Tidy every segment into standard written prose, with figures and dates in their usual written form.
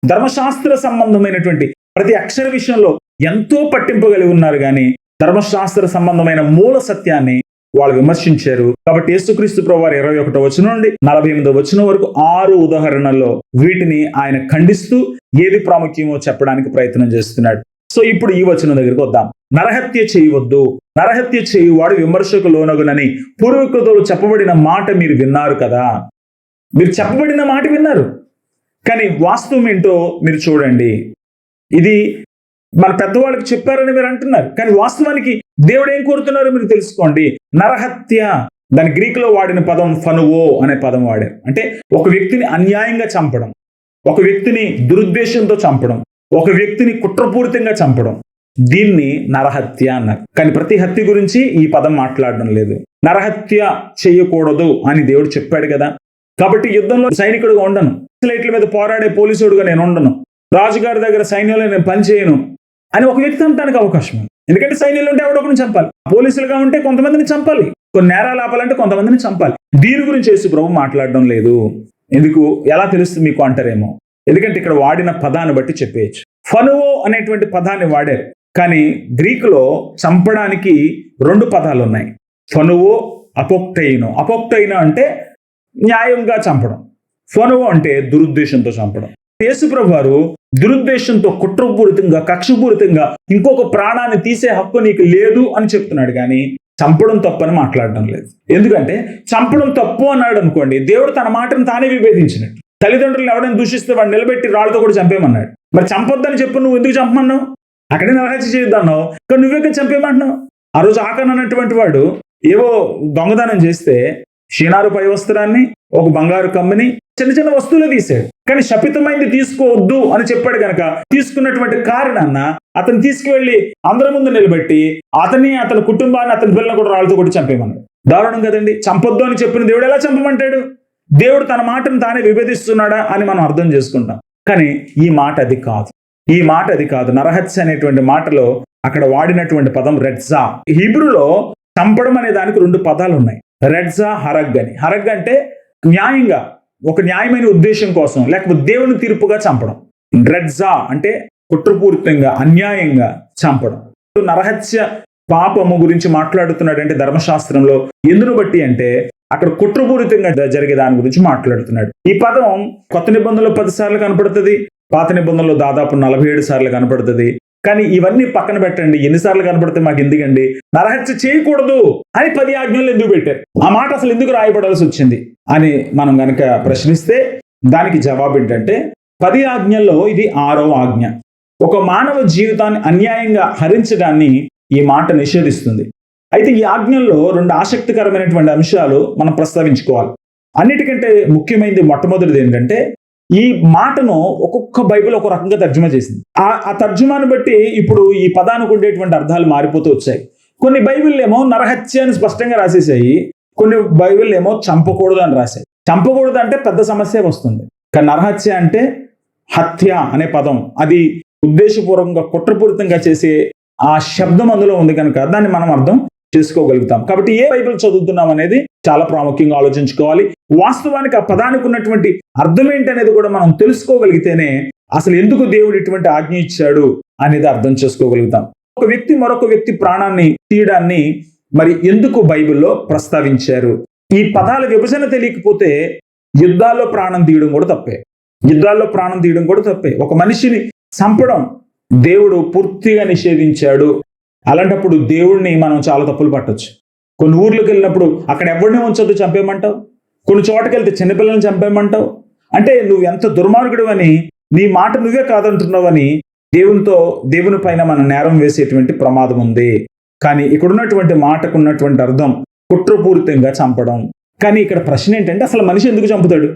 ధర్మశాస్త్ర సంబంధమైనటువంటి ప్రతి అక్షర విషయంలో ఎంతో పట్టింపు కలిగి ఉన్నారు, కానీ ధర్మశాస్త్ర సంబంధమైన మూల సత్యాన్ని వాళ్ళు విమర్శించారు. కాబట్టి యేసుక్రీస్తు ప్రభువారు 21వ వచనం నుండి 48వ వచనం వరకు 6 ఉదాహరణల్లో వీటిని ఆయన ఖండిస్తూ ఏది ప్రాముఖ్యమో చెప్పడానికి ప్రయత్నం చేస్తున్నాడు. సో ఇప్పుడు ఈ వచనం దగ్గరికి వద్దాం. నరహత్య చేయవద్దు, నరహత్య చేయువాడు విమర్శకు లోనగునని పూర్వీకులతో చెప్పబడిన మాట మీరు విన్నారు కదా. మీరు చెప్పబడిన మాట విన్నారు, కానీ వాస్తవం ఏంటో మీరు చూడండి. ఇది మన పెద్దవాళ్ళకి చెప్పారని మీరు అంటున్నారు, కానీ వాస్తవానికి దేవుడు ఏం కోరుతున్నారో మీరు తెలుసుకోండి. నరహత్య, దాని గ్రీకులో వాడిన పదం ఫనువో అనే పదం వాడారు. అంటే ఒక వ్యక్తిని అన్యాయంగా చంపడం, ఒక వ్యక్తిని దురుద్దేశంతో చంపడం, ఒక వ్యక్తిని కుట్రపూరితంగా చంపడం, దీన్ని నరహత్య అన్నారు. కానీ ప్రతి హత్య గురించి ఈ పదం మాట్లాడడం లేదు. నరహత్య చేయకూడదు అని దేవుడు చెప్పాడు కదా. కాబట్టి యుద్ధంలో సైనికుడుగా ఉండను, నక్సలైట్ల మీద పోరాడే పోలీసుడుగా నేను ఉండను, రాజుగారి దగ్గర సైన్యంలో నేను పనిచేయను అని ఒక వ్యక్తి అనడానికి అవకాశం ఉంది. ఎందుకంటే సైన్యంలో ఉంటే ఎవడొకరిని చంపాలి, పోలీసులుగా ఉంటే కొంతమందిని చంపాలి, కొన్ని నేరాలు ఆపాలంటే కొంతమందిని చంపాలి. దీని గురించి యేసు ప్రభు మాట్లాడడం లేదు. ఎందుకు, ఎలా తెలుస్తుంది మీకు అంటారేమో. ఎందుకంటే ఇక్కడ వాడిన పదాన్ని బట్టి చెప్పేయచ్చు. ఫనువో అనేటువంటి పదాన్ని వాడారు, కానీ గ్రీకులో చంపడానికి 2 పదాలు ఉన్నాయి. ఫనువో, అపోక్టైనో. అపోక్టైనో అంటే న్యాయంగా చంపడం, ఫనువో అంటే దురుద్దేశంతో చంపడం. యేసుప్రభు వారు దురుద్దేశంతో, కుట్రపూరితంగా, కక్షపూరితంగా ఇంకొక ప్రాణాన్ని తీసే హక్కు నీకు లేదు అని చెప్తున్నాడు, కానీ చంపడం తప్పు అని మాట్లాడడం లేదు. ఎందుకంటే చంపడం తప్పు అన్నాడు అనుకోండి, దేవుడు తన మాటను తానే విభేదించినట్టు. తల్లిదండ్రులను ఎవరైనా దూషిస్తే వాడు నిలబెట్టి రాళ్ళతో కూడా చంపేయమన్నాడు. మరి చంపొద్దని చెప్పు, నువ్వు ఎందుకు చంపమన్నావు? అక్కడే నరహత్య చేయొద్దన్నావు, కానీ నువ్వే చంపేయమంటున్నావు. ఆ రోజు ఆకాన్ అన్నటువంటి వాడు ఏవో దొంగదానం చేస్తే షీనారు పై వస్త్రాన్ని, ఒక బంగారు కమ్మిని, చిన్న చిన్న వస్తువులు తీసాడు. కానీ శపితమైంది తీసుకోవద్దు అని చెప్పాడు కనుక తీసుకున్నటువంటి కారణాన్న అతను తీసుకువెళ్ళి అందరి ముందు నిలబెట్టి అతని, అతని కుటుంబాన్ని, అతని పిల్లలను కూడా రాళ్ళతో కొట్టి చంపేయమన్నాడు. దారుణం కదండి. చంపొద్దు అని చెప్పిన దేవుడు ఎలా చంపమంటాడు? దేవుడు తన మాటను తానే విభేదిస్తున్నాడా అని మనం అర్థం చేసుకుంటాం. కానీ ఈ మాట అది కాదు, ఈ మాట అది కాదు. నరహత్య అనేటువంటి మాటలో అక్కడ వాడినటువంటి పదం రెడ్జా. హీబ్రూలో చంపడం అనే దానికి 2 పదాలు ఉన్నాయి, రెడ్జా, హరగ్ అని. హరగ్ అంటే న్యాయంగా, ఒక న్యాయమైన ఉద్దేశం కోసం, లేకపోతే దేవుని తీర్పుగా చంపడం. రెడ్జా అంటే కుట్రపూరితంగా, అన్యాయంగా చంపడం. నరహత్య పాపము గురించి మాట్లాడుతున్నాడు అంటే ధర్మశాస్త్రంలో ఎందును బట్టి అంటే అక్కడ కుట్రపూరితంగా జరిగే దాని గురించి మాట్లాడుతున్నాడు. ఈ పదం కొత్త నిబంధనలో 10 సార్లు కనపడుతుంది, పాత నిబంధనలో దాదాపు 47 సార్లు కనపడుతుంది. కానీ ఇవన్నీ పక్కన పెట్టండి, ఎన్నిసార్లు కనపడితే మాకు ఎందుకండి? నరహత్య చేయకూడదు అని 10 ఆజ్ఞలు ఎందుకు పెట్టారు? ఆ మాట అసలు ఎందుకు రాయబడాల్సి వచ్చింది అని మనం గనక ప్రశ్నిస్తే దానికి జవాబు ఏంటంటే 10 ఆజ్ఞల్లో ఇది 6వ ఆజ్ఞ. ఒక మానవ జీవితాన్ని అన్యాయంగా హరించడాన్ని ఈ మాట నిషేధిస్తుంది. అయితే ఈ ఆజ్ఞల్లో 2 ఆసక్తికరమైనటువంటి అంశాలు మనం ప్రస్తావించుకోవాలి. అన్నిటికంటే ముఖ్యమైనది మొట్టమొదటిది ఏంటంటే ఈ మాటను ఒక్కొక్క బైబిల్ ఒక రకంగా తర్జుమా చేసింది. ఆ తర్జుమాను బట్టి ఇప్పుడు ఈ పదానికి ఉండేటువంటి అర్థాలు మారిపోతూ వచ్చాయి. కొన్ని బైబిల్ ఏమో నరహత్య అని స్పష్టంగా రాసేసాయి, కొన్ని బైబిల్ ఏమో చంపకూడదు అని రాశాయి. చంపకూడదు అంటే పెద్ద సమస్య వస్తుంది, కానీ నరహత్య అంటే హత్య అనే పదం, అది ఉద్దేశపూర్వకంగా కుట్రపూరితంగా చేసే ఆ శబ్దం అందులో ఉంది కనుక దాన్ని మనం అర్థం చేసుకోగలుగుతాం. కాబట్టి ఏ బైబిల్ చదువుతున్నాం అనేది చాలా ప్రాముఖ్యంగా ఆలోచించుకోవాలి. వాస్తవానికి ఆ పదానికి ఉన్నటువంటి అర్థం ఏంటనేది కూడా మనం తెలుసుకోగలిగితేనే అసలు ఎందుకు దేవుడు ఇటువంటి ఆజ్ఞ ఇచ్చాడు అనేది అర్థం చేసుకోగలుగుతాం. ఒక వ్యక్తి మరొక వ్యక్తి ప్రాణాన్ని తీయడాన్ని మరి ఎందుకు బైబిల్లో ప్రస్తావించారు? ఈ పదాల విభజన తెలియకపోతే యుద్ధాల్లో ప్రాణం తీయడం కూడా తప్పే, యుద్ధాల్లో ప్రాణం తీయడం కూడా తప్పే. ఒక మనిషిని చంపడం దేవుడు పూర్తిగా నిషేధించాడు. అలాంటప్పుడు దేవుడిని మనం చాలా తప్పులు పట్టొచ్చు. కొన్ని ఊర్లకు వెళ్ళినప్పుడు అక్కడ ఎవరిని ఉంచొద్దు, చంపేయమంటావు. కొన్ని చోటకి వెళ్తే చిన్నపిల్లల్ని చంపేయమంటావు. అంటే నువ్వు ఎంత దుర్మార్గుడు అని, నీ మాట నువ్వే కాదంటున్నావని దేవుని పైన మన నేరం వేసేటువంటి ప్రమాదం ఉంది. కానీ ఇక్కడ ఉన్నటువంటి మాటకు ఉన్నటువంటి అర్థం కుట్రపూరితంగా చంపడం. కానీ ఇక్కడ ప్రశ్న ఏంటంటే అసలు మనిషి ఎందుకు చంపుతాడు?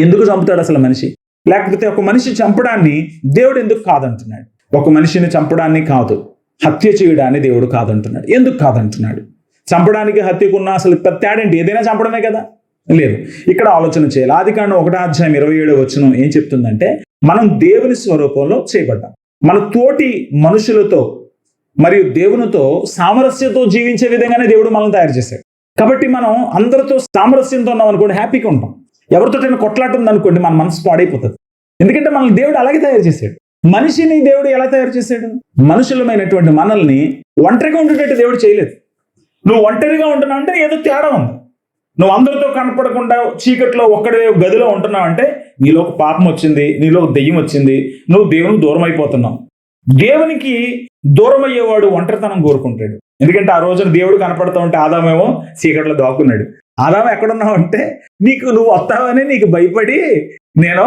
ఎందుకు చంపుతాడు అసలు మనిషి? లేకపోతే ఒక మనిషి చంపడాన్ని దేవుడు ఎందుకు కాదంటున్నాడు? ఒక మనిషిని చంపడాన్ని కాదు, హత్య చేయడాన్ని దేవుడు కాదంటున్నాడు. ఎందుకు కాదంటున్నాడు? చంపడానికి హత్యకున్న అసలు తేడేంటి? ఏదైనా చంపడమే కదా? లేదు. ఇక్కడ ఆలోచన చేయాలి. ఆదికాండం 1:27 వచనం ఏం చెప్తుందంటే మనం దేవుని స్వరూపంలో చేయబడ్డాం. మన తోటి మనుషులతో మరియు దేవునితో సామరస్యంతో జీవించే విధంగానే దేవుడు మనల్ని తయారు చేశాడు. కాబట్టి మనం అందరితో సామరస్యంతో ఉన్నాం అనుకోండి, హ్యాపీగా ఉంటాం. ఎవరితోటైనా కొట్లాట ఉందనుకోండి, మన మనసు పాడైపోతుంది. ఎందుకంటే మనల్ని దేవుడు అలాగే తయారు చేశాడు. మనిషిని దేవుడు ఎలా తయారు చేశాడు? మనుషులమైనటువంటి మనల్ని ఒంటరిగా ఉండేటట్టు దేవుడు చేయలేదు. నువ్వు ఒంటరిగా ఉంటున్నావు అంటే ఏదో తేడా ఉంది. నువ్వు అందరితో కనపడకుండా చీకట్లో ఒక్కడే గదిలో ఉంటున్నావు అంటే నీలో ఒక పాపం వచ్చింది, నీలో ఒక దెయ్యం వచ్చింది, నువ్వు దేవునికి దూరం అయిపోతున్నావు. దేవునికి దూరం అయ్యేవాడు ఒంటరితనం కోరుకుంటాడు. ఎందుకంటే ఆ రోజున దేవుడు కనపడతా ఉంటే ఆదామేమో చీకట్లో దాక్కున్నాడు. ఆదాము ఎక్కడున్నావు అంటే నువ్వు వస్తావని నీకు భయపడి నేను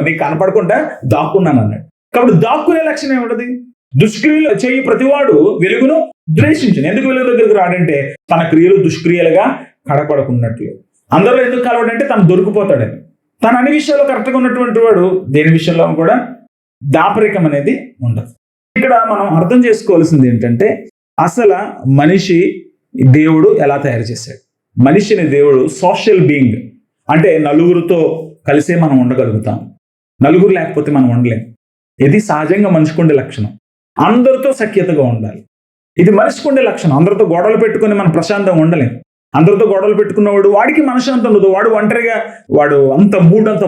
నీకు కనపడకుండా దాక్కున్నాను అన్నాడు. కాబట్టి దాక్కునే లక్షణం ఏమిటది? దుష్క్రియలు చేయి ప్రతివాడు వెలుగును ద్వేషించను. ఎందుకు వెలుగు దగ్గరికి రాడంటే తన క్రియలు దుష్క్రియలుగా కడపడకున్నట్లు. అందరూ ఎందుకు కలవడంటే తను దొరికిపోతాడని. తను అన్ని విషయాల్లో కరెక్ట్గా ఉన్నటువంటి వాడు దేని విషయంలో కూడా దాపరికం అనేది ఉండదు. ఇక్కడ మనం అర్థం చేసుకోవాల్సింది ఏంటంటే అసలు మనిషి దేవుడు ఎలా తయారు చేశాడు? మనిషిని దేవుడు సోషల్ బీయింగ్, అంటే నలుగురితో కలిసే మనం ఉండగలుగుతాం. నలుగురు లేకపోతే మనం ఉండలేం. ఇది సహజంగా మనిషికి ఉండే లక్షణం. అందరితో సఖ్యతగా ఉండాలి. ఇది మనిషికి ఉండే లక్షణం. అందరితో గొడవలు పెట్టుకుని మనం ప్రశాంతంగా ఉండలేం. అందరితో గొడవలు పెట్టుకున్నవాడు వాడికి మనశ్శాంతి ఉండదు. వాడు ఒంటరిగా అంత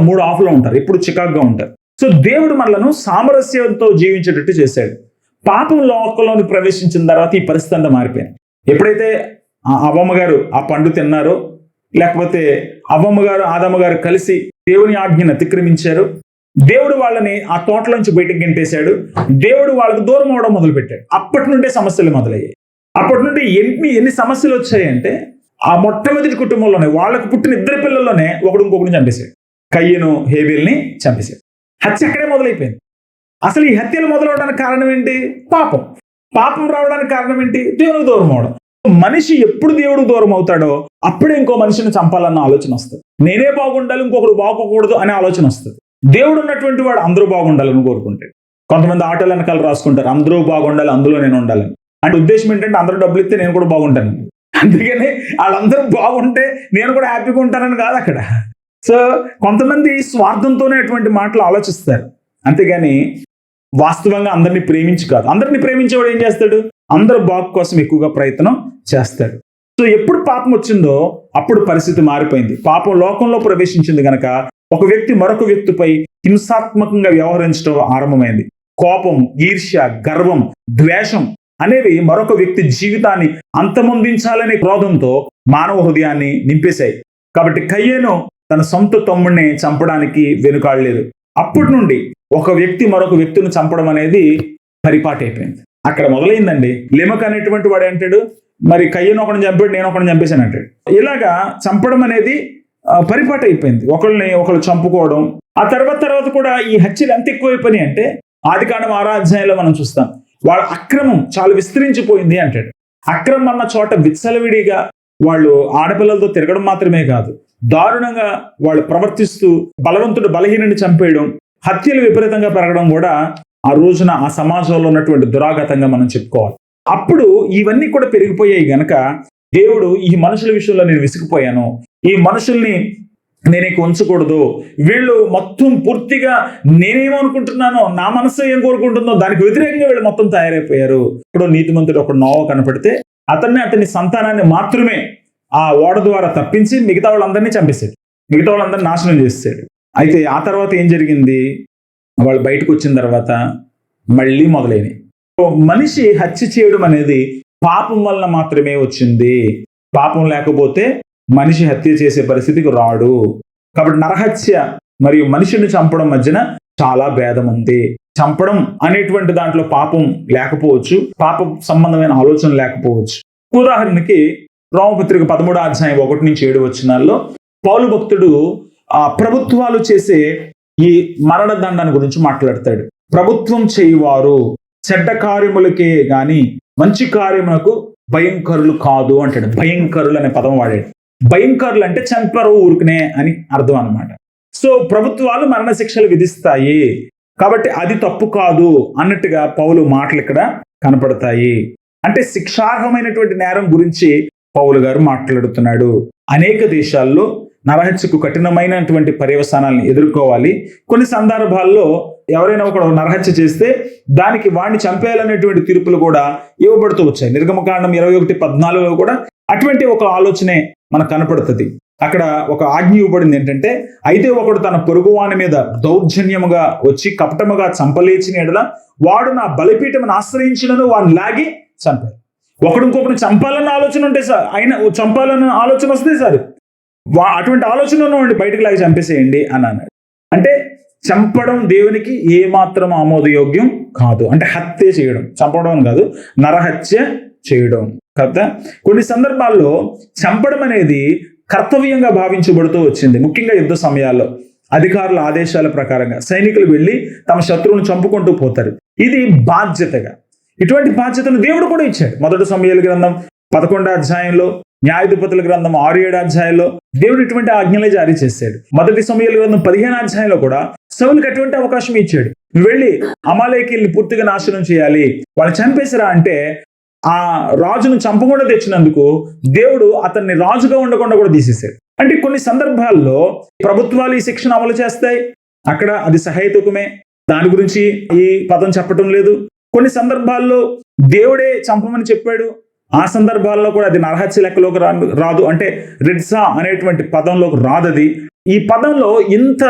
మూడు ఆఫ్లో ఉంటారు, ఎప్పుడు చికాకుగా ఉంటారు. సో దేవుడు మనలను సామరస్యంతో జీవించేటట్టు చేశాడు. పాపం లోకంలోని ప్రవేశించిన తర్వాత ఈ పరిస్థితి అంతా మారిపోయింది. ఎప్పుడైతే అవ్వమ్మ గారు ఆ పండు తిన్నారో, లేకపోతే అవ్వమ్మ గారు ఆదమ్మ గారు కలిసి దేవుని ఆజ్ఞను అతిక్రమించారు, దేవుడు వాళ్ళని ఆ తోటలోంచి బయటకు గెంటేశాడు. దేవుడు వాళ్ళకు దూరం అవడం మొదలుపెట్టాడు. అప్పటి నుండే సమస్యలు మొదలయ్యాయి. అప్పటి నుండి ఎన్ని సమస్యలు వచ్చాయంటే ఆ మొట్టమొదటి కుటుంబంలోనే వాళ్ళకు పుట్టిన ఇద్దరు పిల్లల్లోనే ఒకడు ఇంకొకరిని చంపేశాడు. కయ్యను హేబేల్ని చంపేశాడు. హత్య అక్కడే మొదలైపోయింది. అసలు ఈ హత్యలు మొదలవడానికి కారణం ఏంటి? పాపం రావడానికి కారణం ఏంటి? దేవునికి దూరం అవడం. మనిషి ఎప్పుడు దేవుడికి దూరం అవుతాడో అప్పుడే ఇంకో మనిషిని చంపాలన్న ఆలోచన వస్తుంది. నేనే బాగుండాలి, ఇంకొకరు బాగోకూడదు అనే ఆలోచన వస్తుంది. దేవుడు ఉన్నటువంటి వాడు అందరూ బాగుండాలని కోరుకుంటాడు. కొంతమంది ఆటోలు వెనకాల రాసుకుంటారు, అందరూ బాగుండాలి, అందులో నేను ఉండాలని. అంటే ఉద్దేశం ఏంటంటే అందరూ డబ్బులు ఇస్తే నేను కూడా బాగుంటాను. అందుకని వాళ్ళందరూ బాగుంటే నేను కూడా హ్యాపీగా ఉంటానని కాదు అక్కడ. సో కొంతమంది స్వార్థంతోనే అటువంటి మాటలు ఆలోచిస్తారు. అంతేగాని వాస్తవంగా అందరినీ ప్రేమించి కాదు. అందరినీ ప్రేమించేవాడు ఏం చేస్తాడు? అందరు బాగు కోసం ఎక్కువగా ప్రయత్నం చేస్తాడు. సో ఎప్పుడు పాపం వచ్చిందో అప్పుడు పరిస్థితి మారిపోయింది. పాపం లోకంలో ప్రవేశించింది గనక ఒక వ్యక్తి మరొక వ్యక్తిపై హింసాత్మకంగా వ్యవహరించడం ఆరంభమైంది. కోపం, ఈర్ష్య, గర్వం, ద్వేషం అనేవి మరొక వ్యక్తి జీవితాన్ని అంతమొందించాలనే క్రోధంతో మానవ హృదయాన్ని నింపేశాయి. కాబట్టి కయ్యేను తన సొంత తమ్ముడిని చంపడానికి వెనుకాడలేదు. అప్పటి నుండి ఒక వ్యక్తి మరొక వ్యక్తిని చంపడం అనేది పరిపాటైపోయింది. అక్కడ మొదలైందండి. లెమక్ అనేటువంటి వాడు అంటాడు, మరి కయ్యను ఒకరిని చంపాడు, నేను ఒకరిని చంపేశాను అంటాడు. ఇలాగా చంపడం అనేది పరిపాటు అయిపోయింది. ఒకళ్ళు చంపుకోవడం. ఆ తర్వాత కూడా ఈ హత్యలు ఎంత ఎక్కువైపోయినాయి అంటే ఆదికాండం 6వ అధ్యాయంలో మనం చూస్తాం. వాళ్ళ అక్రమం చాలా విస్తరించిపోయింది అంటాడు. అక్రమం అన్న చోట విచ్చలవిడిగా వాళ్ళు ఆడపిల్లలతో తిరగడం మాత్రమే కాదు, దారుణంగా వాళ్ళు ప్రవర్తిస్తూ బలవంతుడు బలహీనుని చంపేయడం, హత్యలు విపరీతంగా పెరగడం కూడా ఆ రోజున ఆ సమాజంలో ఉన్నటువంటి దురాగతంగా మనం చెప్పుకోవాలి. అప్పుడు ఇవన్నీ కూడా పెరిగిపోయాయి గనక దేవుడు ఈ మనుషుల విషయంలో నేను విసిగిపోయాను, ఈ మనుషుల్ని నేనే ఉంచకూడదు, వీళ్ళు మొత్తం పూర్తిగా నేనేమనుకుంటున్నానో, నా మనసు ఏం కోరుకుంటుందో దానికి వ్యతిరేకంగా వీళ్ళు మొత్తం తయారైపోయారు. ఇప్పుడు నీతిమంతుడు ఒక నోవ కనపడితే అతని సంతానాన్ని మాత్రమే ఆ ఓడ ద్వారా తప్పించి మిగతా వాళ్ళందరినీ చంపేశాడు, మిగతా వాళ్ళందరినీ నాశనం చేసాడు. అయితే ఆ తర్వాత ఏం జరిగింది? వాళ్ళు బయటకు వచ్చిన తర్వాత మళ్ళీ మొదలైనవి. మనిషి హత్య చేయడం అనేది పాపం వలన మాత్రమే వచ్చింది. పాపం లేకపోతే మనిషి హత్య చేసే పరిస్థితికి రాడు. కాబట్టి నరహత్య మరియు మనిషిని చంపడం మధ్యన చాలా భేదం ఉంది. చంపడం అనేటువంటి దాంట్లో పాపం లేకపోవచ్చు, పాప సంబంధమైన ఆలోచన లేకపోవచ్చు. ఉదాహరణకి రోమపత్రిక 13వ అధ్యాయం 1-7 వచనాల్లో పౌలు భక్తుడు ప్రభుత్వాలు చేసే ఈ మరణ దండాన్ని గురించి మాట్లాడతాడు. ప్రభుత్వం చేయువారు చెడ్డ కార్యములకే గాని మంచి కార్యములకు భయంకరులు కాదు అంటాడు. భయంకరులు అనే పదం వాడాడు. భయంకరులు అంటే చంపరు ఊరుకునే అని అర్థం అన్నమాట. సో ప్రభుత్వాలు మరణ శిక్షలు విధిస్తాయి కాబట్టి అది తప్పు కాదు అన్నట్టుగా పౌలు మాటలు ఇక్కడ కనపడతాయి. అంటే శిక్షార్హమైనటువంటి నేరం గురించి పౌలు గారు మాట్లాడుతున్నాడు. అనేక దేశాల్లో నరహత్యకు కఠినమైనటువంటి పర్యవసానాలను ఎదుర్కోవాలి. కొన్ని సందర్భాల్లో ఎవరైనా ఒకడు నరహత్య చేస్తే దానికి వాడిని చంపేయాలనేటువంటి తీర్పులు కూడా ఇవ్వబడుతూ వచ్చాయి. నిర్గమకాండం 21:14లో కూడా అటువంటి ఒక ఆలోచనే మనకు కనపడుతుంది. అక్కడ ఒక ఆజ్ఞ ఇవ్వబడింది ఏంటంటే, అయితే ఒకడు తన పొరుగువాని మీద దౌర్జన్యముగా వచ్చి కపటముగా చంపలేచిన ఎడల వాడు నా బలిపీఠమును ఆశ్రయించినను వాడిని లాగి చంపారు. ఒకడు ఇంకొకరిని చంపాలన్న ఆలోచన ఉంటే సార్, చంపాలన్న ఆలోచన వస్తే సార్ అటువంటి ఆలోచన ఉన్నవాడిని బయటకు లాగి చంపేసేయండి అని అన్నాడు. అంటే చంపడం దేవునికి ఏమాత్రం ఆమోదయోగ్యం కాదు. అంటే హత్య చేయడం, చంపడం కాదు, నరహత్య చేయడం కదా. కొన్ని సందర్భాల్లో చంపడం అనేది కర్తవ్యంగా భావించబడుతూ వచ్చింది. ముఖ్యంగా యుద్ధ సమయాల్లో అధికారుల ఆదేశాల ప్రకారంగా సైనికులు వెళ్ళి తమ శత్రువును చంపుకుంటూ పోతారు. ఇది బాధ్యతగా, ఇటువంటి బాధ్యతను దేవుడు కూడా ఇచ్చాడు. మొదటి సమూయేలు గ్రంథం 11వ అధ్యాయంలో, న్యాయాధిపతుల గ్రంథం 6-7 అధ్యాయంలో దేవుడు ఇటువంటి ఆజ్ఞలే జారీ చేశాడు. మొదటి సమూయేలు గ్రంథం 15వ అధ్యాయంలో కూడా సౌలుకి అటువంటి అవకాశం ఇచ్చాడు. నువ్వు వెళ్ళి అమాలేకీయుల్ని పూర్తిగా నాశనం చేయాలి, వాళ్ళు చంపేసిరా అంటే ఆ రాజును చంపకుండా తెచ్చినందుకు దేవుడు అతన్ని రాజుగా ఉండకుండా కూడా తీసేశాడు. అంటే కొన్ని సందర్భాల్లో ప్రభుత్వాలు ఈ శిక్షను అమలు చేస్తాయి, అక్కడ అది సహేతుకమే, దాని గురించి ఈ పదం చెప్పటం లేదు. కొన్ని సందర్భాల్లో దేవుడే చంపమని చెప్పాడు, ఆ సందర్భాల్లో కూడా అది నరహత్య లెక్కలోకి రాదు. అంటే రిడ్సా అనేటువంటి పదంలోకి రాదది. ఈ పదంలో ఇంత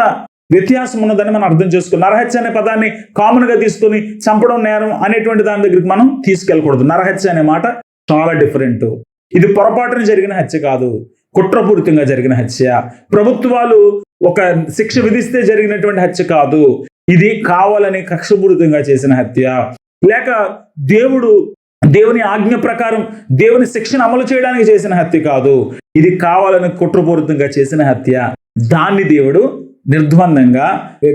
వ్యత్యాసం ఉన్నదని మనం అర్థం చేసుకోవాలి. నరహత్య అనే పదాన్ని కామన్ గా తీసుకుని చంపడం నేరం అనేటువంటి దాని దగ్గరికి మనం తీసుకెళ్ళకూడదు. నరహత్య అనే మాట చాలా డిఫరెంట్. ఇది పొరపాటున జరిగిన హత్య కాదు, కుట్రపూరితంగా జరిగిన హత్య. ప్రభుత్వాలు ఒక శిక్ష విధిస్తే జరిగినటువంటి హత్య కాదు, ఇది కావాలని కక్షపూరితంగా చేసిన హత్య. లేక దేవుని ఆజ్ఞ ప్రకారం దేవుని శిక్షను అమలు చేయడానికి చేసిన హత్య కాదు, ఇది కావాలని కుట్రపూరితంగా చేసిన హత్య. దాన్ని దేవుడు నిర్ద్వందంగా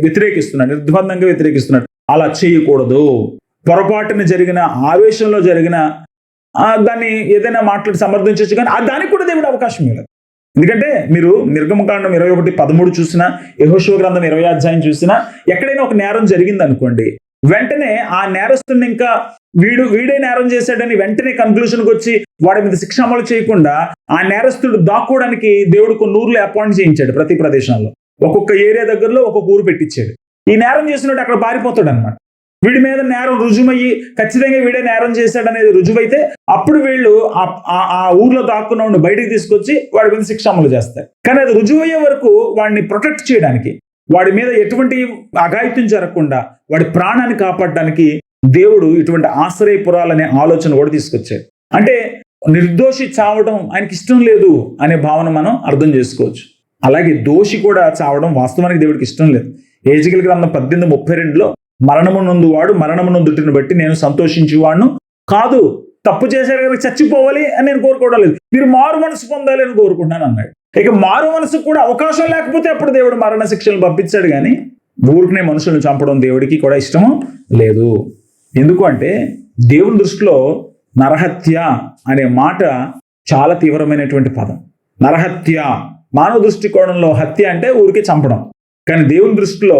వ్యతిరేకిస్తున్నాడు. అలా చేయకూడదు. పొరపాటున జరిగిన, ఆవేశంలో జరిగిన దాన్ని ఏదైనా మాట్లాడి సమర్థించవచ్చు, కానీ దానికి కూడా దేవుడు అవకాశం ఇవ్వలేదు. ఎందుకంటే మీరు నిర్గమకాండం 21:13 చూసినా, యెహోషువ గ్రంథం 20వ అధ్యాయం చూసినా, ఎక్కడైనా ఒక నేరం జరిగింది అనుకోండి, వెంటనే ఆ నేరస్తుడిని ఇంకా వీడే నేరం చేశాడని వెంటనే కన్క్లూషన్కి వచ్చి వాడి మీద శిక్ష అమలు చేయకుండా ఆ నేరస్తుడు దాక్కోవడానికి దేవుడు కొన్ని ఊర్లు అపాయింట్ చేయించాడు. ప్రతి ప్రదేశంలో ఒక్కొక్క ఏరియా దగ్గరలో ఒక్కొక్క ఊరు పెట్టించాడు. ఈ నేరం చేసినట్టు అక్కడ పారిపోతాడు అనమాట. వీడి మీద నేరం రుజువయ్యి ఖచ్చితంగా వీడే నేరం చేశాడనేది రుజువైతే అప్పుడు వీళ్ళు ఆ ఊర్లో దాక్కున్న బయటికి తీసుకొచ్చి వాడి మీద శిక్ష అమలు చేస్తారు. కానీ అది రుజువయ్యే వరకు వాడిని ప్రొటెక్ట్ చేయడానికి, వాడి మీద ఎటువంటి అఘాయిత్యం జరగకుండా వాడి ప్రాణాన్ని కాపాడడానికి దేవుడు ఇటువంటి ఆశ్రయపురాలనే ఆలోచన కూడా తీసుకొచ్చాడు. అంటే నిర్దోషి చావడం ఆయనకి ఇష్టం లేదు అనే భావన మనం అర్థం చేసుకోవచ్చు. అలాగే దోషి కూడా చావడం వాస్తవానికి దేవుడికి ఇష్టం లేదు. హెజ్కేలు గ్రంథం 18:32లో మరణమునందు వాడు మరణమునందుటిని బట్టి నేను సంతోషించేవాడును కాదు, తప్పు చేశారు కదా చచ్చిపోవాలి అని నేను కోరుకోవడం లేదు, మీరు మారు మనసు పొందాలి అని కోరుకుంటున్నాను అన్నాడు. ఇక మారు మనసుకు కూడా అవకాశం లేకపోతే అప్పుడు దేవుడు మరణ శిక్షలు పంపించాడు. కానీ ఊరికనే మనుషులను చంపడం దేవుడికి కూడా ఇష్టము లేదు. ఎందుకు అంటే దేవుని దృష్టిలో నరహత్య అనే మాట చాలా తీవ్రమైనటువంటి పదం. నరహత్య మానవ దృష్టికోణంలో హత్య అంటే ఊరికే చంపడం, కానీ దేవుని దృష్టిలో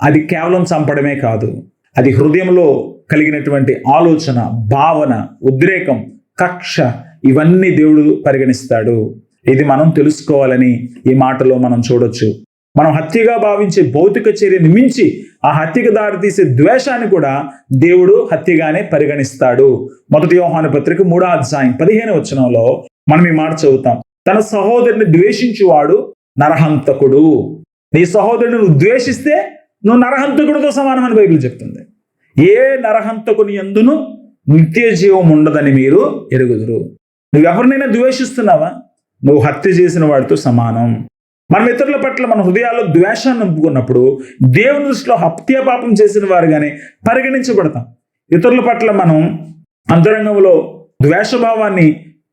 అది కేవలం చంపడమే కాదు, అది హృదయంలో కలిగినటువంటి ఆలోచన, భావన, ఉద్రేకం, కక్ష, ఇవన్నీ దేవుడు పరిగణిస్తాడు. ఇది మనం తెలుసుకోవాలని ఈ మాటలో మనం చూడొచ్చు. మనం హత్యగా భావించే భౌతిక చర్యని మించి ఆ హత్యకు దారితీసే ద్వేషాన్ని కూడా దేవుడు హత్యగానే పరిగణిస్తాడు. 1 యోహాను పత్రిక 3వ అధ్యాయం 15వ వచనంలో మనం ఈ మాట చదువుతాం. తన సహోదరుని ద్వేషించువాడు నరహంతకుడు. నీ సహోదరుని నువ్వు ద్వేషిస్తే నువ్వు నరహంతకుడితో సమానమని బైబిల్ చెప్తుంది. ఏ నరహంతకుని యందును నిత్య జీవం ఉండదని మీరు ఎరుగుదురు. నువ్వు ఎవరినైనా ద్వేషిస్తున్నావా, నువ్వు హత్య చేసిన వాడితో సమానం. మనం ఇతరుల పట్ల మన హృదయాల్లో ద్వేషాన్ని నింపుకున్నప్పుడు దేవుని దృష్టిలో హత్యాపాపం చేసిన వారుగానే పరిగణించబడతాం. ఇతరుల పట్ల మనం అంతరంగంలో ద్వేషభావాన్ని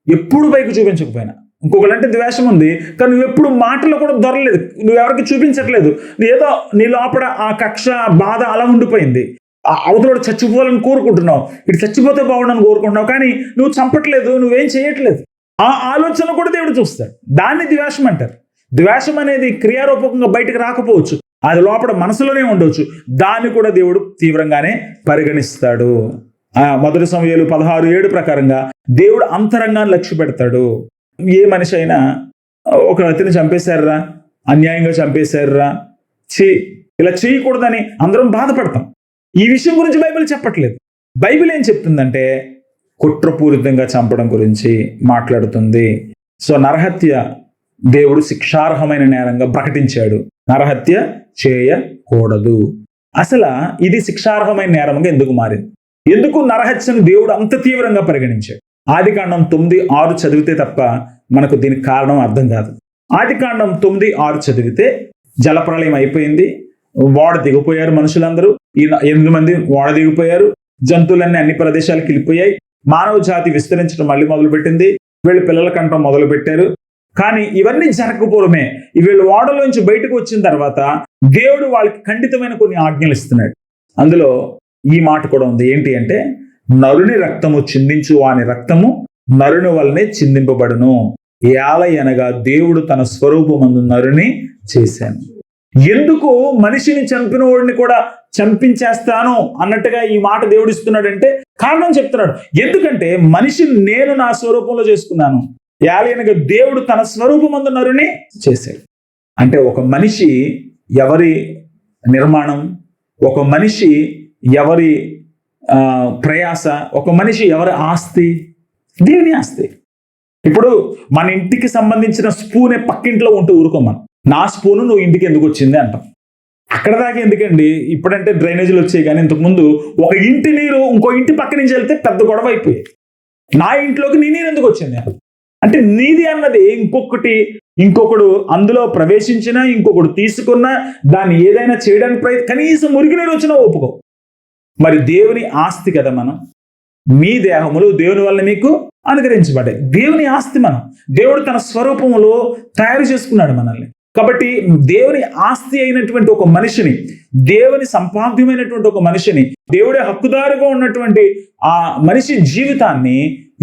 ఎప్పుడు పైకి చూపించకపోయినా, ఇంకొకరంటే ద్వేషం ఉంది కానీ నువ్వు ఎప్పుడు మాటలో కూడా దొరలేదు, నువ్వు ఎవరికి చూపించట్లేదు, ఏదో నీ లోపల ఆ కక్ష, బాధ అలా ఉండిపోయింది. ఆ అవతల చచ్చిపోవాలని కోరుకుంటున్నావు, ఇటు చచ్చిపోతే బాగుండని కోరుకుంటున్నావు, కానీ నువ్వు చంపట్లేదు, నువ్వేం చేయట్లేదు. ఆ ఆలోచన కూడా దేవుడు చూస్తాడు. దాన్ని ద్వేషం అంటారు. ద్వేషం అనేది క్రియారూపకంగా బయటకు రాకపోవచ్చు, అది లోపల మనసులోనే ఉండవచ్చు, దాన్ని కూడా దేవుడు తీవ్రంగానే పరిగణిస్తాడు. 1 సమూయేలు 16:7 ప్రకారంగా దేవుడు అంతరంగాన్ని లక్ష్య పెడతాడు. ఏ మనిషి అయినా ఒక వ్యక్తిని చంపేశారా, అన్యాయంగా చంపేశారా, ఇలా చేయకూడదని అందరం బాధపడతాం. ఈ విషయం గురించి బైబిల్ చెప్పట్లేదు. బైబిల్ ఏం చెప్తుందంటే కుట్రపూరితంగా చంపడం గురించి మాట్లాడుతుంది. సో నరహత్య దేవుడు శిక్షార్హమైన నేరంగా ప్రకటించాడు. నరహత్య చేయకూడదు. అసలు ఇది శిక్షార్హమైన నేరంగా ఎందుకు మారింది? ఎందుకు నరహత్యను దేవుడు అంత తీవ్రంగా పరిగణించాడు? ఆదికాండం 9:6 చదివితే తప్ప మనకు దీనికి కారణం అర్థం కాదు. ఆదికాండం 9:6 చదివితే జలప్రళయం అయిపోయింది, ఓడ దిగిపోయారు మనుషులందరూ. ఈ 8 మంది ఓడ దిగిపోయారు, జంతువులన్నీ అన్ని ప్రదేశాలకు వెళ్ళిపోయాయి, మానవ జాతి విస్తరించడం మళ్ళీ మొదలుపెట్టింది, వీళ్ళు పిల్లల కంటం మొదలు పెట్టారు. కానీ ఇవన్నీ జరగకపోవడమే, వీళ్ళు ఓడలోంచి బయటకు వచ్చిన తర్వాత దేవుడు వాళ్ళకి ఖండితమైన కొన్ని ఆజ్ఞలు ఇస్తున్నాడు. అందులో ఈ మాట కూడా ఉంది. ఏంటి అంటే, నరుని రక్తము చిందించు వాని రక్తము నరుని వల్లనే చిందింపబడును, ఏలయనగా దేవుడు తన స్వరూపమందు నరుని చేశాను. ఎందుకు మనిషిని చంపిన వాడిని కూడా చంపించేస్తాను అన్నట్టుగా ఈ మాట దేవుడు ఇస్తున్నాడంటే కారణం చెప్తున్నాడు. ఎందుకంటే మనిషిని నేను నా స్వరూపంలో చేసుకున్నాను, ఏలయనగా దేవుడు తన స్వరూపమందు నరుని చేశాడు. అంటే ఒక మనిషి ఎవరి నిర్మాణం, ఒక మనిషి ఎవరి ప్రయాస, ఒక మనిషి ఎవరి ఆస్తి? దేవుని ఆస్తి. ఇప్పుడు మన ఇంటికి సంబంధించిన స్పూనే పక్కింట్లో ఉంటూ ఊరుకోమను, నా స్పూను నువ్వు ఇంటికి ఎందుకు వచ్చింది అంటాం. అక్కడ దాకా ఎందుకండి? ఇప్పుడంటే డ్రైనేజీలు వచ్చాయి, కానీ ఇంతకుముందు ఒక ఇంటి నీరు ఇంకో ఇంటి పక్క నుంచి వెళ్తే పెద్ద గొడవ అయిపోయింది. నా ఇంట్లోకి నీ నీరు ఎందుకు వచ్చింది అంటే, నీది అన్నది ఇంకొకడు అందులో ప్రవేశించినా, ఇంకొకడు తీసుకున్నా, దాన్ని ఏదైనా చేయడానికి కనీసం మురికి నీరు వచ్చినా ఒప్పుకో. మరి దేవుని ఆస్తి కదా మనం. మీ దేహములు దేవుని వల్ల మీకు అనుగ్రహించబడ్డాయి. దేవుని ఆస్తి మనం. దేవుడు తన స్వరూపములో తయారు చేసుకున్నాడు మనల్ని. కాబట్టి దేవుని ఆస్తి అయినటువంటి ఒక మనిషిని, దేవుని సంపాద్యమైనటువంటి ఒక మనిషిని, దేవుడే హక్కుదారుగా ఉన్నటువంటి ఆ మనిషి జీవితాన్ని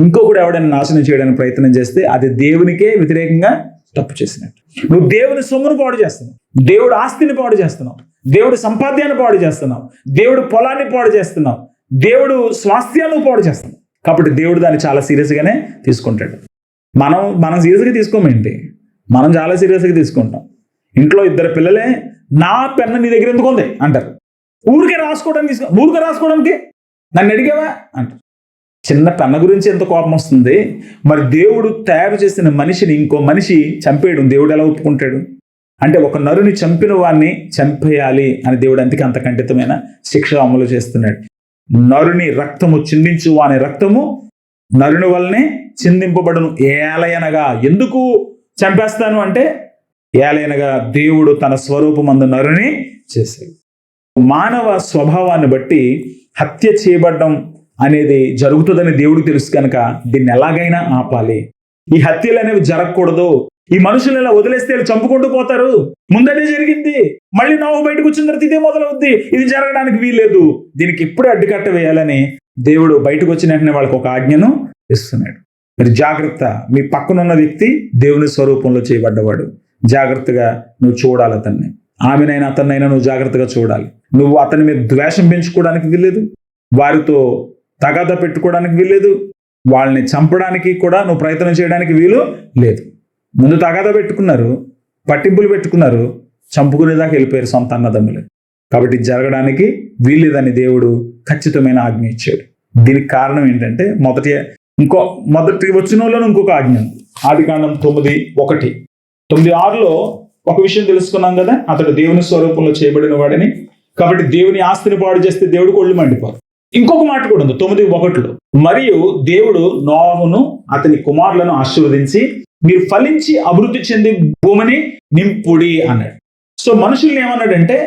ఇంకొకడు ఎవడైనా నాశనం చేయడానికి ప్రయత్నం చేస్తే అది దేవునికే వ్యతిరేకంగా తప్పు చేసినట్టు. నువ్వు దేవుని సొమ్మును పాడు చేస్తున్నావు, దేవుడు ఆస్తిని పాడు చేస్తున్నావు, దేవుడు సంపాద్యాన్ని పాడు చేస్తున్నావు, దేవుడు పొలాన్ని పాడు చేస్తున్నావు, దేవుడు స్వాస్థ్యాన్ని పాడు చేస్తున్నావు. కాబట్టి దేవుడు దాన్ని చాలా సీరియస్గానే తీసుకుంటాడు. మనం సీరియస్గా తీసుకోమేంటి? మనం చాలా సీరియస్గా తీసుకుంటాం. ఇంట్లో 2 పిల్లలే నా పెన్ను నీ దగ్గర ఎందుకు ఉంది అంటారు. ఊరికే రాసుకోవడానికి నన్ను అడిగావా అంటారు. చిన్న పెన్న గురించి ఎంత కోపం వస్తుంది. మరి దేవుడు తయారు చేసిన మనిషిని ఇంకో మనిషి చంపేయడం దేవుడు ఎలా ఒప్పుకుంటాడు? అంటే ఒక నరుని చంపిన వాడిని చంపేయాలి అని దేవుడు అందుకే అంత ఖండితమైన శిక్ష అమలు చేస్తున్నాడు. నరుని రక్తము చిందించు వాని రక్తము నరుని వల్లనే చిందింపబడును, ఏలయనగా. ఎందుకు చంపేస్తాను అంటే, ఏలయనగా దేవుడు తన స్వరూపమందు నరుని చేశాడు. మానవ స్వభావాన్ని బట్టి హత్య చేయబడడం అనేది జరుగుతుందని దేవుడికి తెలుసు కనుక దీన్ని ఎలాగైనా ఆపాలి. ఈ హత్యలు అనేవి జరగకూడదు. ఈ మనుషులు ఇలా వదిలేస్తే చంపుకుంటూ పోతారు. ముందనే జరిగింది, మళ్ళీ నోవు బయటకు వచ్చిన తర్వాత ఇదే మొదలవుద్ది. ఇది జరగడానికి వీల్లేదు, దీనికి ఇప్పుడే అడ్డుకట్ట వేయాలని దేవుడు బయటకు వచ్చిన వెంటనే వాళ్ళకి ఒక ఆజ్ఞను ఇస్తున్నాడు. మరి జాగ్రత్త, మీ పక్కనున్న వ్యక్తి దేవుని స్వరూపంలో చేయబడ్డవాడు. జాగ్రత్తగా నువ్వు చూడాలి అతన్ని. ఆమెనైనా అతన్నైనా నువ్వు జాగ్రత్తగా చూడాలి. నువ్వు అతని మీద ద్వేషం పెంచుకోవడానికి వీల్లేదు, వారితో తగాదా పెట్టుకోవడానికి వీల్లేదు, వాళ్ళని చంపడానికి కూడా నువ్వు ప్రయత్నం చేయడానికి వీలు లేదు. ముందు తగాదా పెట్టుకున్నారు, పట్టింపులు పెట్టుకున్నారు, చంపుకునేదాకా వెళ్ళిపోయారు సొంత అన్నదమ్ములు. కాబట్టి జరగడానికి వీల్లేదని దేవుడు ఖచ్చితమైన ఆజ్ఞ ఇచ్చాడు. దీనికి కారణం ఏంటంటే, మొదటి వచనంలోనే ఇంకొక ఆజ్ఞ ఉంది. ఆదికాండం 9:1, 9:6లో ఒక విషయం తెలుసుకున్నాం కదా, అతడు దేవుని స్వరూపంలో చేయబడిన వాడని. కాబట్టి దేవుని ఆస్తిని పాడు చేస్తే దేవుడికి ఒళ్ళు మండిపోరు. ఇంకొక మాట కూడా ఉంది 9:1లో, మరియు దేవుడు నోవహును అతని కుమారులను ఆశీర్వదించి మీరు ఫలించి అభివృద్ధి చెంది భూమిని నింపుడి అన్నాడు. సో మనుషుల్ని ఏమన్నాడంటే,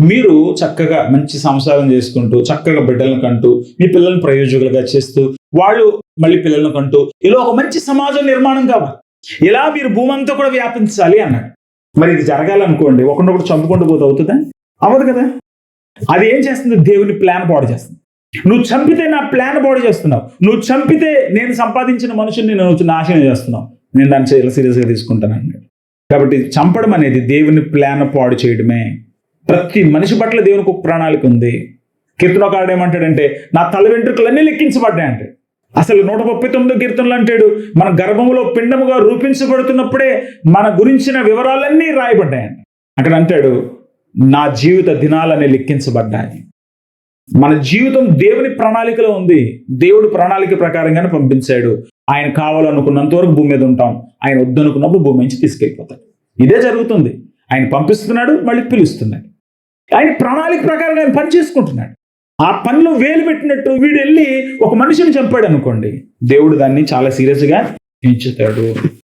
మీరు చక్కగా మంచి సంసారం చేసుకుంటూ, చక్కగా బిడ్డలను కంటూ, మీ పిల్లల్ని ప్రయోజకులుగా చేస్తూ, వాళ్ళు మళ్ళీ పిల్లలను కంటూ, ఇలా ఒక మంచి సమాజం నిర్మాణం కావాలి, ఇలా మీరు భూమి అంతా కూడా వ్యాపించాలి అన్నాడు. మరి ఇది జరగాలనుకోండి, ఒకరినొకరు చంపుకుంటూ పోతే అవుతుందా? అవ్వదు కదా. అది ఏం చేస్తుంది? దేవుని ప్లాన్ పాడు చేస్తుంది. నువ్వు చంపితే నా ప్లాన్ పాడు చేస్తున్నావు, నువ్వు చంపితే నేను సంపాదించిన మనుషుల్ని నువ్వు నాశనం చేస్తున్నావు, నేను దాన్ని చాలా సీరియస్గా తీసుకుంటాను అన్నాడు. కాబట్టి చంపడం అనేది దేవుని ప్లాన్ పాడు చేయడమే. ప్రతి మనిషి పట్ల దేవునికి ఒక ప్రణాళిక ఉంది. కీర్తనకారుడు ఏమంటాడంటే, నా తల వెంట్రుకలన్నీ లెక్కించబడ్డాయంటే. అసలు 139 కీర్తనలు అంటాడు, మన గర్భంలో పిండముగా రూపించబడుతున్నప్పుడే మన గురించిన వివరాలన్నీ రాయబడ్డాయంట. అక్కడ అంటాడు, నా జీవిత దినాలన్నీ లెక్కించబడ్డాయి. మన జీవితం దేవుని ప్రణాళికలో ఉంది. దేవుడు ప్రణాళిక ప్రకారంగానే పంపించాడు. ఆయన కావాలనుకున్నంత వరకు భూమి మీద ఉంటాం, ఆయన వద్దనుకున్నప్పుడు భూమి నుంచి తీసుకెళ్ళిపోతాడు. ఇదే జరుగుతుంది. ఆయన పంపిస్తున్నాడు, మళ్ళీ పిలుస్తున్నాడు. ఆయన ప్రణాళిక ప్రకారం ఆయన పని చేసుకుంటున్నాడు. ఆ పనిలో వేలు పెట్టినట్టు వీడు వెళ్ళి ఒక మనిషిని చంపాడు అనుకోండి, దేవుడు దాన్ని చాలా సీరియస్గా ఎంచుతాడు.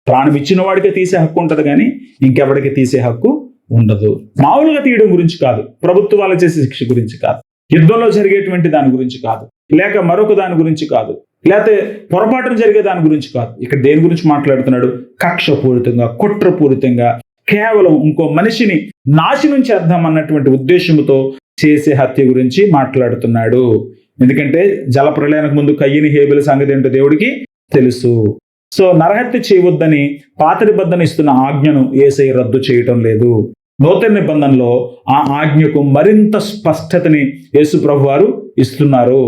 ప్రాణం ఇచ్చిన వాడికే తీసే హక్కు ఉంటుంది, కానీ ఇంకెవడికి తీసే హక్కు ఉండదు. మామూలుగా తీయడం గురించి కాదు, ప్రభుత్వాలు చేసే శిక్ష గురించి కాదు, యుద్ధంలో జరిగేటువంటి దాని గురించి కాదు, లేక మరొక దాని గురించి కాదు, లేకపోతే పొరపాటున జరిగే దాని గురించి కాదు. ఇక్కడ దేని గురించి మాట్లాడుతున్నాడు? కక్షపూరితంగా, కుట్రపూరితంగా, కేవలం ఇంకో మనిషిని నాశనం చేద్దాం అన్నటువంటి ఉద్దేశంతో చేసే హత్య గురించి మాట్లాడుతున్నాడు. ఎందుకంటే జల ప్రళయానికి ముందు కయ్యని హేబెలు సంగతి ఏంటో దేవుడికి తెలుసు. సో నరహత్య చేయవద్దని పాత నిబంధన ఇస్తున్న ఆజ్ఞను యేసయ్య రద్దు చేయటం లేదు. నూతన నిబంధనలో ఆ ఆజ్ఞకు మరింత స్పష్టతని యేసుప్రభు వారు ఇస్తున్నారు.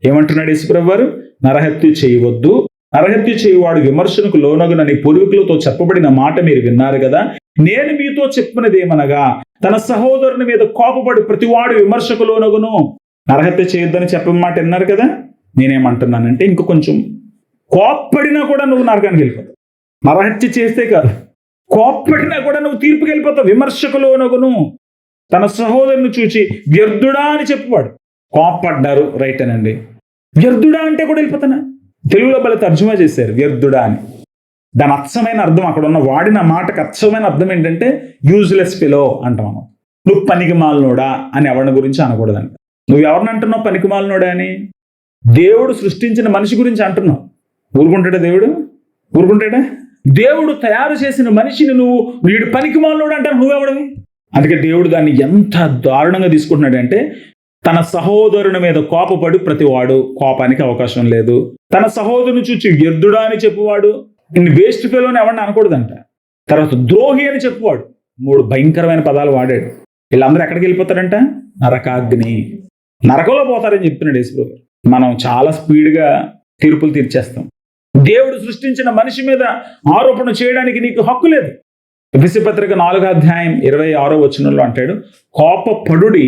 ఏమంటున్నాడు యేసుప్రభు వారు? నరహత్య చేయవద్దు, నరహత్య చేయువాడు విమర్శనకు లోనగునని పూర్వీకులతో చెప్పబడిన మాట మీరు విన్నారు కదా. నేను మీతో చెప్పినదేమనగా, తన సహోదరుని మీద కోపపడి ప్రతివాడు విమర్శకు లోనగును. నరహత్య చేయొద్దని చెప్పిన మాట విన్నారు కదా. నేనేమంటున్నానంటే ఇంక కొంచెం కోప్పడినా కూడా నువ్వు నరకానికి వెళ్ళిపోతావు. నరహత్య చేస్తే కాదు, కోప్పడినా కూడా నువ్వు తీర్పుకి వెళ్ళిపోతావు. విమర్శకు లోనగును. తన సహోదరుని చూచి వ్యర్థుడా అని చెప్పువాడు. కోప్పడ్డారు, రైట్ అనండి. వ్యర్థుడా అంటే కూడా వెళ్ళిపోతానా? తెలుగులో బల తర్జుమా చేశారు వ్యర్థుడా అని. దాని అచ్చమైన అర్థం, అక్కడ ఉన్న వాడిన మాటకు అచ్చమైన అర్థం ఏంటంటే యూజ్లెస్ ఫెలో అంటాం మనం. నువ్వు పనికిమాలినోడా అని ఎవరిని గురించి అనకూడదంట. నువ్వు ఎవరిని అంటున్నావు పనికిమాలినోడా అని? దేవుడు సృష్టించిన మనిషి గురించి అంటున్నావు. ఊరుకుంటాడా దేవుడు? ఊరుకుంటాడా? దేవుడు తయారు చేసిన మనిషిని నువ్వు వీడు పనికిమాలినోడు అంటావు, నువ్వెవడవి? అందుకే దేవుడు దాన్ని ఎంత దారుణంగా తీసుకుంటున్నాడు అంటే, తన సహోదరుని మీద కోపపడి ప్రతివాడు, కోపానికి అవకాశం లేదు. తన సహోదరుని చూచి వ్యర్థుడా అని చెప్పువాడు, ఇన్ని వేస్ట్ ఫెలోని ఎవరిని అనకూడదంట. తర్వాత ద్రోహి అని చెప్పువాడు. 3 భయంకరమైన పదాలు వాడాడు. వీళ్ళందరూ ఎక్కడికి వెళ్ళిపోతారంట? నరకాగ్ని, నరకంలో పోతారని చెప్తున్నాడు యేసుప్రభు. మనం చాలా స్పీడ్గా తీర్పులు తీర్చేస్తాం. దేవుడు సృష్టించిన మనిషి మీద ఆరోపణ చేయడానికి నీకు హక్కు లేదు. ఎఫెసీ పత్రిక 4వ అధ్యాయం 26వ వచనంలో అంటాడు, కోపపడుడి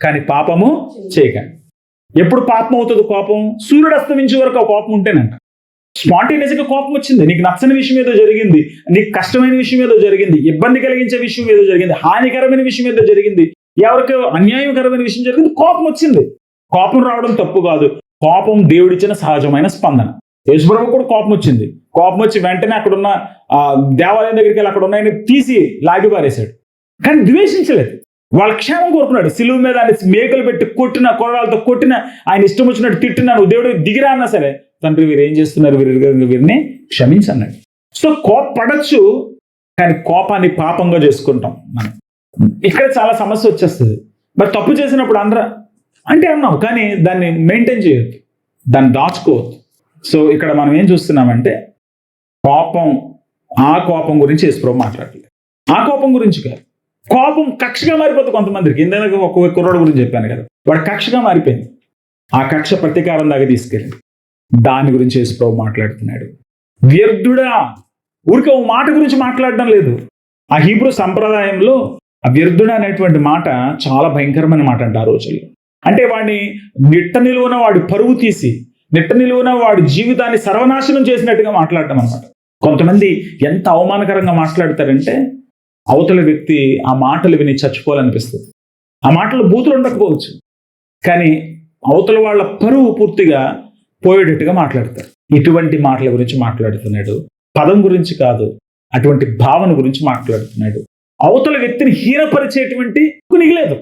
కానీ పాపము చేయకండి. ఎప్పుడు పాపం అవుతుంది కోపం? సూర్యుడు అస్తమించే వరకు ఆ కోపం ఉంటేనంట. స్పాంటేనియస్గా కోపం వచ్చింది, నీకు నచ్చని విషయం ఏదో జరిగింది, నీకు కష్టమైన విషయం ఏదో జరిగింది, ఇబ్బంది కలిగించే విషయం ఏదో జరిగింది, హానికరమైన విషయం ఏదో జరిగింది, ఎవరికో అన్యాయకరమైన విషయం జరిగింది, కోపం వచ్చింది. కోపం రావడం తప్పు కాదు, కోపం దేవుడిచ్చిన సహజమైన స్పందన. యేసుప్రభువు కూడా కోపం వచ్చింది. కోపం వచ్చి వెంటనే అక్కడున్న దేవాలయం దగ్గరికి వెళ్ళి అక్కడ ఉన్నాయని తీసి లాగి పారేశాడు. కానీ ద్వేషించలేదు, వాళ్ళ క్షేమం కోరుకున్నాడు. సిలువ మీద ఆయన మేకలు పెట్టి కొట్టిన, కొరడాలతో కొట్టిన, ఆయన ఇష్టం వచ్చినట్టు తిట్టినా, నువ్వు దేవుడు దిగిరా అన్నా సరే, తండ్రి వీరు ఏం చేస్తున్నారు, వీరిని క్షమించన్నాడు. సో కోపపడచ్చు, కానీ కోపాన్ని పాపంగా చేసుకుంటాం మనం. ఇక్కడ చాలా సమస్య వచ్చేస్తుంది. మరి తప్పు చేసినప్పుడు అందరూ అంటే అన్నావు, కానీ దాన్ని మెయింటైన్ చేయొద్దు, దాన్ని దాచుకోవద్దు. సో ఇక్కడ మనం ఏం చూస్తున్నామంటే, కోపం, ఆ కోపం గురించి యేసుప్రభు మాట్లాడలేదు. ఆ కోపం గురించి కాదు, కోపం కక్షగా మారిపోతుంది కొంతమందికి. ఇందాక ఒక కుర్రాడు గురించి చెప్పాను కదా, వాడు కక్షగా మారిపోయింది. ఆ కక్ష ప్రతీకారం దాకా తీసుకెళ్ళింది. దాని గురించి యేసుప్రభు మాట్లాడుతున్నాడు. వ్యర్థుడా, ఊరికే ఓ మాట గురించి మాట్లాడడం లేదు. ఆ హీబ్రూ సంప్రదాయంలో ఆ వ్యర్థుడా అనేటువంటి మాట చాలా భయంకరమైన మాట అంట ఆ రోజుల్లో. అంటే వాడిని నిట్ట నిలువున వాడి పరువు తీసి, నిట్ట నిలువున వాడి జీవితాన్ని సర్వనాశనం చేసినట్టుగా మాట్లాడటం అనమాట. కొంతమంది ఎంత అవమానకరంగా మాట్లాడతారంటే, అవతల వ్యక్తి ఆ మాటలు విని చచ్చిపోవాలనిపిస్తుంది. ఆ మాటలు బూతులు ఉండకపోవచ్చు, కానీ అవతల వాళ్ళ పరువు పూర్తిగా పోయేటట్టుగా మాట్లాడతారు. ఇటువంటి మాటల గురించి మాట్లాడుతున్నాడు. పదం గురించి కాదు, అటువంటి భావన గురించి మాట్లాడుతున్నాడు. అవతల వ్యక్తిని హీనపరిచేటువంటి హక్కు నీకు లేదు,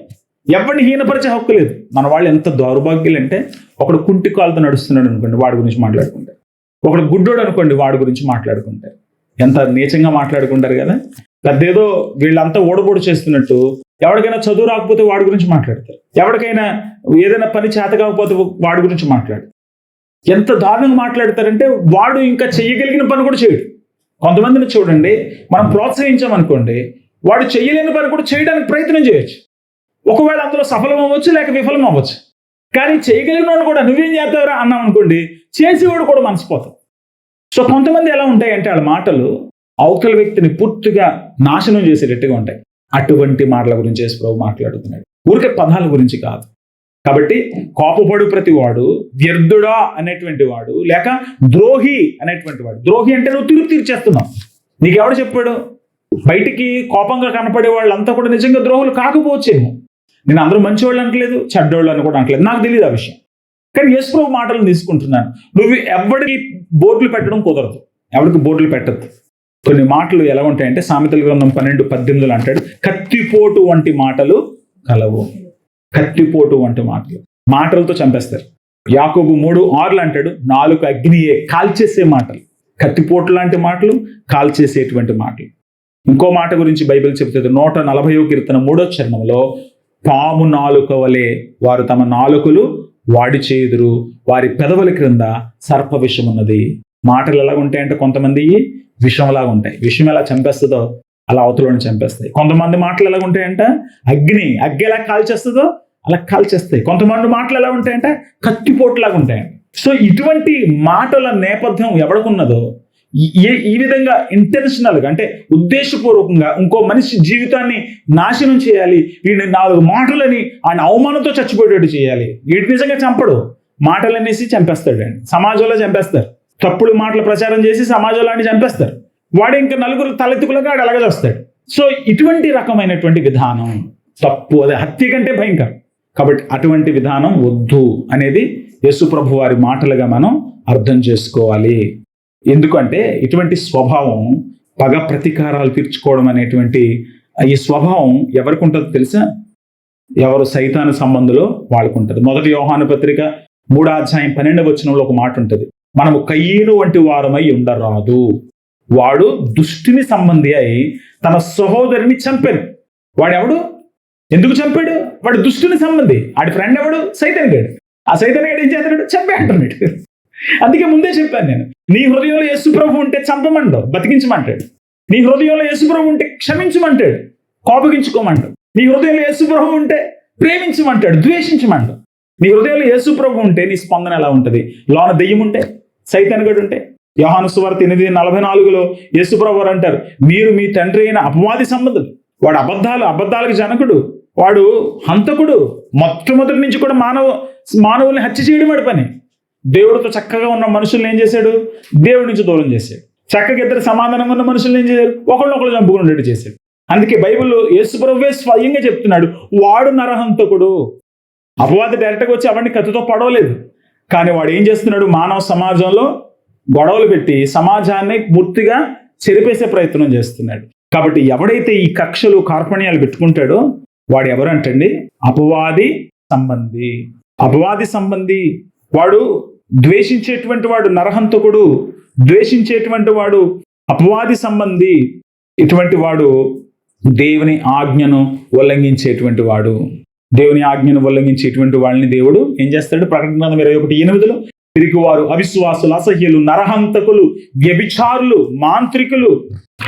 ఎవరిని హీనపరిచే హక్కు లేదు. మన వాళ్ళు ఎంత దౌర్భాగ్యులు అంటే, ఒకడు కుంటి కాలుతో నడుస్తున్నాడు అనుకోండి, వాడి గురించి మాట్లాడుకుంటారు. ఒకడు గుడ్డోడు అనుకోండి, వాడి గురించి మాట్లాడుకుంటారు. ఎంత నీచంగా మాట్లాడుకుంటారు కదా. పెద్దేదో వీళ్ళంతా ఓడబోడు చేస్తున్నట్టు, ఎవరికైనా చదువు రాకపోతే వాడి గురించి మాట్లాడతారు, ఎవరికైనా ఏదైనా పని చేత కాకపోతే వాడి గురించి మాట్లాడతారు. ఎంత దారుణంగా మాట్లాడతారంటే, వాడు ఇంకా చెయ్యగలిగిన పని కూడా చేయడు. కొంతమందిని చూడండి, మనం ప్రోత్సహించామనుకోండి, వాడు చెయ్యలేని పని కూడా చేయడానికి ప్రయత్నం చేయొచ్చు. ఒకవేళ అందులో సఫలం అవ్వచ్చు, లేక విఫలం అవ్వచ్చు. కానీ చేయగలిగిన వాడు కూడా నువ్వేం చేస్తావురా అన్నాం అనుకోండి, చేసేవాడు కూడా మనసిపోతాం. సో కొంతమంది ఎలా ఉంటాయంటే, వాళ్ళ మాటలు అవతల వ్యక్తిని పూర్తిగా నాశనం చేసేటట్టుగా ఉంటాయి. అటువంటి మాటల గురించి యేసుప్రభు మాట్లాడుతున్నాడు. ఊరికే పదాల గురించి కాదు. కాబట్టి కోపపడు ప్రతివాడు వ్యర్థుడా అనేటువంటి వాడు, లేక ద్రోహి అనేటువంటి వాడు. ద్రోహి అంటే నువ్వు తీర్పు తీర్చేస్తున్నావు. నీకెవడు చెప్పాడు? బయటికి కోపంగా కనపడే వాళ్ళంతా కూడా నిజంగా ద్రోహులు కాకపోవచ్చేమో. నేను అందరూ మంచివాళ్ళు అనట్లేదు, చెడ్డోళ్ళు అని కూడా అనట్లేదు, నాకు తెలియదు ఆ విషయం. కానీ యేసుప్రభు మాటలను తీసుకుంటున్నాను. నువ్వు ఎవరికి బోర్డులు పెట్టడం కుదరదు, ఎవరికి బోర్డులు పెట్టద్దు. కొన్ని మాటలు ఎలా ఉంటాయంటే సామెతల గ్రంథం 12:18 అంటాడు, కత్తిపోటు వంటి మాటలు కలవు. కత్తిపోటు వంటి మాటలతో చంపేస్తారు. యాకోబు 3:6 అంటాడు, నాలుక అగ్నియే, కాల్చేసే మాటలు. కత్తిపోటు లాంటి మాటలు, కాల్చేసేటువంటి మాటలు. ఇంకో మాట గురించి బైబిల్ చెబుతుంది, 140వ కీర్తన 3వ చరణంలో, పాము నాలుక వలె వారు తమ నాలుకలు వాడి చేయుదురు, వారి పెదవుల క్రింద సర్ప విషం ఉన్నది. మాటలు ఎలా ఉంటాయంటే కొంతమంది విషంలాగా ఉంటాయి. విషం ఎలా చంపేస్తుందో అలా అవతలని చంపేస్తాయి. కొంతమంది మాటలు ఎలా ఉంటాయంట, అగ్గి ఎలా కాల్చేస్తుందో అలా కాల్చేస్తాయి. కొంతమంది మాటలు ఎలా ఉంటాయంటే కత్తిపోటులాగా ఉంటాయంట. సో ఇటువంటి మాటల నేపథ్యం ఎవరికున్నదో, ఈ విధంగా ఇంటెన్షనల్గా అంటే ఉద్దేశపూర్వకంగా ఇంకో మనిషి జీవితాన్ని నాశనం చేయాలి, వీడిని 4 మాటలని ఆయన అవమానంతో చచ్చిపోయేటట్టు చేయాలి, వీటి నిజంగా చంపడు, మాటలు అనేసి చంపేస్తాడు అండి. సమాజంలో చంపేస్తారు, తప్పుడు మాటలు ప్రచారం చేసి సమాజంలో ఆయన చంపేస్తారు. వాడు ఇంకా నలుగురు తలెత్తుకులుగా వాడు అలాగే వస్తాడు. సో ఇటువంటి రకమైనటువంటి విధానం తప్పు, అది హత్య కంటే భయంకరం. కాబట్టి అటువంటి విధానం వద్దు అనేది యేసు ప్రభు వారి మాటలుగా మనం అర్థం చేసుకోవాలి. ఎందుకంటే ఇటువంటి స్వభావం, పగ ప్రతీకారాలు తీర్చుకోవడం అనేటువంటి ఈ స్వభావం ఎవరికి ఉంటుందో తెలుసా? ఎవరు సైతాను సంబంధులో వాళ్ళకు ఉంటుంది. 1 యోహాను పత్రిక 3:12 ఒక మాట ఉంటుంది, మనము కయ్యను వంటి వారమై ఉండరాదు, వాడు దుష్టుని సంబంధి అయి తన సహోదరిని చంపాడు. వాడెవడు? ఎందుకు చంపాడు? వాడు దుష్టుని సంబంధి. ఆడి ఫ్రెండ్ ఎవడు? సైతాన్ గాడు. ఆ సైతాన్ గాడు ఏం చేస్తున్నాడు? చంపే అంటున్నాడు. అందుకే ముందే చెప్పాను నేను, నీ హృదయంలో యేసు ప్రభు ఉంటే చంపమంటాడు, బతికించమంటాడు. నీ హృదయంలో యేసు ప్రభు ఉంటే క్షమించమంటాడు, కోపగించుకోమంటాడు. నీ హృదయంలో యేసు ప్రభు ఉంటే ప్రేమించమంటాడు, ద్వేషించమంటాడు. నీ హృదయంలో యేసు ప్రభు ఉంటే నీ స్పందన ఎలా ఉంటుంది? లోన దెయ్యం ఉంటే, సైతాన్ గాడు ఉంటే. యోహాను సువార్త 8:44 యేసు ప్రభు వారు అంటారు, మీరు మీ తండ్రి అయిన అపవాది సంబంధులు. వాడు అబద్ధాలకు జనకుడు, వాడు హంతకుడు. మొట్టమొదటి నుంచి కూడా మానవుల్ని హత్య చేయడం వాడి పని. దేవుడితో చక్కగా ఉన్న మనుషుల్ని ఏం చేశాడు? దేవుడి నుంచి దూరం చేశాడు. చక్కగా ఇద్దరు సమాధానంగా ఉన్న మనుషుల్ని ఏం చేశారు? ఒకళ్ళొకళ్ళు చంపుకునేటట్టు చేశాడు. అందుకే బైబిల్లో యేసు ప్రభువే స్వయంగా చెప్తున్నాడు, వాడు నరహంతకుడు. అపవాది డైరెక్ట్గా వచ్చి అవన్నీ కత్తితో పడవలేదు, కానీ వాడు ఏం చేస్తున్నాడు? మానవ సమాజంలో గొడవలు పెట్టి సమాజాన్ని పూర్తిగా చెరిపేసే ప్రయత్నం చేస్తున్నాడు. కాబట్టి ఎవడైతే ఈ కక్షలు కార్పణ్యాలు పెట్టుకుంటాడో వాడు ఎవరంటండి? అపవాది సంబంధి. అపవాది సంబంధి. వాడు ద్వేషించేటువంటి వాడు నరహంతకుడు, ద్వేషించేటువంటి వాడు అపవాది సంబంధి. ఇటువంటి వాడు దేవుని ఆజ్ఞను ఉల్లంఘించేటువంటి వాడు. దేవుని ఆజ్ఞను ఉల్లంఘించేటువంటి వాళ్ళని దేవుడు ఏం చేస్తాడు? ప్రకటన గ్రంథం 21:8 తిరిగివారు, అవిశ్వాసులు, అసహ్యులు, నరహంతకులు, వ్యభిచారులు, మాంత్రికులు,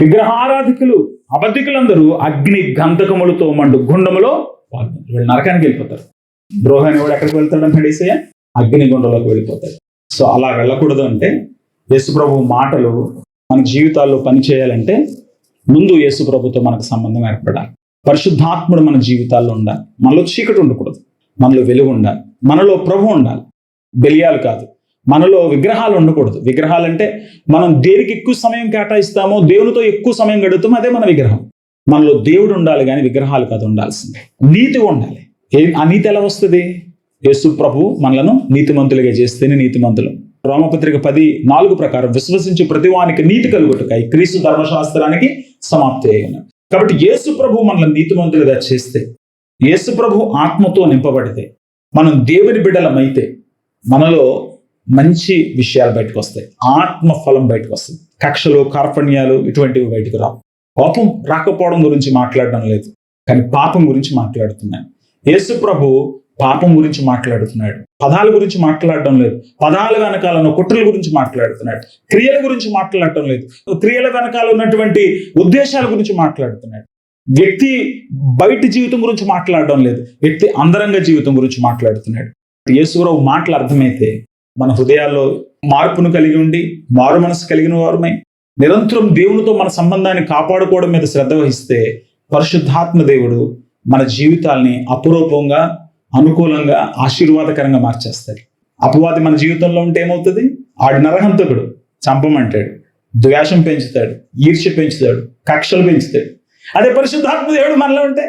విగ్రహారాధికులు, అబద్ధికులందరూ అగ్ని గంధకములతో మండు గుండములో వీళ్ళు నరకానికి వెళ్ళిపోతారు. ద్రోహాన్ని వాడు ఎక్కడికి వెళ్తాడంటే యేసయ్య అగ్ని గుండంలోకి వెళ్ళిపోతాడు. సో అలా వెళ్ళకూడదు అంటే యేసు ప్రభు మాటలు మన జీవితాల్లో పనిచేయాలంటే ముందు యేసు ప్రభుతో మనకు సంబంధం ఏర్పడాలి. పరిశుద్ధాత్ముడు మన జీవితాల్లో ఉండాలి. మనలో చీకటి ఉండకూడదు, మనలో వెలుగు ఉండాలి, మనలో ప్రభు ఉండాలి, బెలియాలు కాదు. మనలో విగ్రహాలు ఉండకూడదు. విగ్రహాలంటే మనం దేనికి ఎక్కువ సమయం కేటాయిస్తామో, దేవునితో ఎక్కువ సమయం గడుపుతామో అదే మన విగ్రహం. మనలో దేవుడు ఉండాలి కానీ విగ్రహాలు కాదు ఉండాల్సిందే. నీతి ఉండాలి. ఆ నీతి ఎలా వస్తుంది? యేసు ప్రభు మనలను నీతిమంతులుగా చేస్తేనే నీతిమంతులు. రోమపత్రిక 10:4 ప్రకారం విశ్వసించి ప్రతివానికి నీతి కలుగుటకై క్రీస్తు ధర్మశాస్త్రానికి సమాప్తి అయ్యాను. కాబట్టి యేసు ప్రభు మనల్ని నీతిమంతులుగా చేస్తే, యేసు ప్రభు ఆత్మతో నింపబడితే, మనం దేవుని బిడ్డలమైతే మనలో మంచి విషయాలు బయటకు వస్తాయి. ఆత్మ ఫలం బయటకు వస్తుంది. కక్షలు, కార్పణ్యాలు ఇటువంటివి బయటకు రావు. పాపం రాకపోవడం గురించి మాట్లాడడం లేదు, కానీ పాపం గురించి మాట్లాడుతున్నాను. యేసు ప్రభు పాపం గురించి మాట్లాడుతున్నాడు, పదాల గురించి మాట్లాడడం లేదు. పదాల వెనకాల ఉన్న కుట్రల గురించి మాట్లాడుతున్నాడు. క్రియల గురించి మాట్లాడటం లేదు, క్రియల వెనకాల ఉన్నటువంటి ఉద్దేశాల గురించి మాట్లాడుతున్నాడు. వ్యక్తి బయటి జీవితం గురించి మాట్లాడడం లేదు, వ్యక్తి అంతరంగ జీవితం గురించి మాట్లాడుతున్నాడు. యేసుప్రభు మాటలు అర్థమైతే మన హృదయాల్లో మార్పును కలిగి ఉండి మారు మనసు కలిగిన వారమై నిరంతరం దేవునితో మన సంబంధాన్ని కాపాడుకోవడం మీద శ్రద్ధ వహిస్తే పరిశుద్ధాత్మ దేవుడు మన జీవితాల్ని అపురూపంగా అనుకూలంగా ఆశీర్వాదకరంగా మార్చేస్తాడు. అపవాది మన జీవితంలో ఉంటే ఏమవుతుంది? ఆడి నరహంతకుడు, చంపమంటాడు, ద్వేషం పెంచుతాడు, ఈర్ష్య పెంచుతాడు, కక్షలు పెంచుతాడు. అదే పరిశుద్ధాత్మ దేవుడు మనలో ఉంటే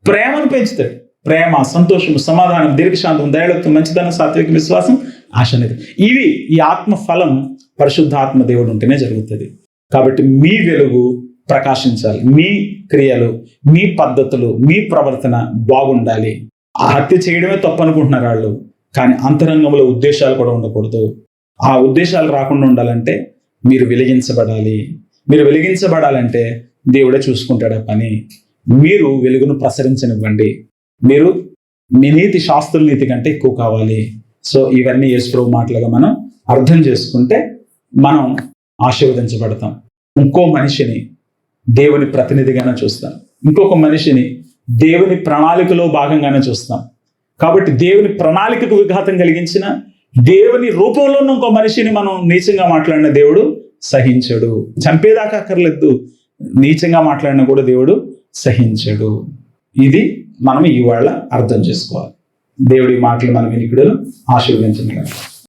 ప్రేమను పెంచుతాడు. ప్రేమ, సంతోషము, సమాధానం, దీర్ఘశాంతం, దయాళుత్వం, మంచితనం, సాత్విక, విశ్వాసం, ఆశనిధి. ఈ ఆత్మ ఫలం పరిశుద్ధాత్మ దేవుడు ఉంటేనే జరుగుతుంది. కాబట్టి మీ వెలుగు ప్రకాశించాలి. మీ క్రియలు, మీ పద్ధతులు, మీ ప్రవర్తన బాగుండాలి. ఆ హత్య చేయడమే తప్పు అనుకుంటున్నారు వాళ్ళు, కానీ అంతరంగంలో ఉద్దేశాలు కూడా ఉండకూడదు. ఆ ఉద్దేశాలు రాకుండా ఉండాలంటే మీరు వెలిగించబడాలి. మీరు వెలిగించబడాలంటే దేవుడే చూసుకుంటాడు ఆ పని. మీరు వెలుగును ప్రసరించనివ్వండి. మీరు మీ నీతి శాస్త్రుల నీతి కంటే ఎక్కువ కావాలి. సో ఇవన్నీ యేసుప్రభు మాటలుగా మనం అర్థం చేసుకుంటే మనం ఆశీర్వదించబడతాం. ఇంకో మనిషిని దేవుని ప్రతినిధిగానే చూస్తాం, ఇంకొక మనిషిని దేవుని ప్రణాళికలో భాగంగానే చూస్తాం. కాబట్టి దేవుని ప్రణాళికకు విఘాతం కలిగించిన, దేవుని రూపంలో ఉన్న ఇంకో మనిషిని మనం నీచంగా మాట్లాడిన దేవుడు సహించడు. చంపేదాకా అక్కర్లేదు, నీచంగా మాట్లాడినా కూడా దేవుడు సహించడు. ఇది మనం ఇవాళ అర్థం చేసుకోవాలి. దేవుడి మాటలు మనం వినికిడును ఆశీర్వదించండి.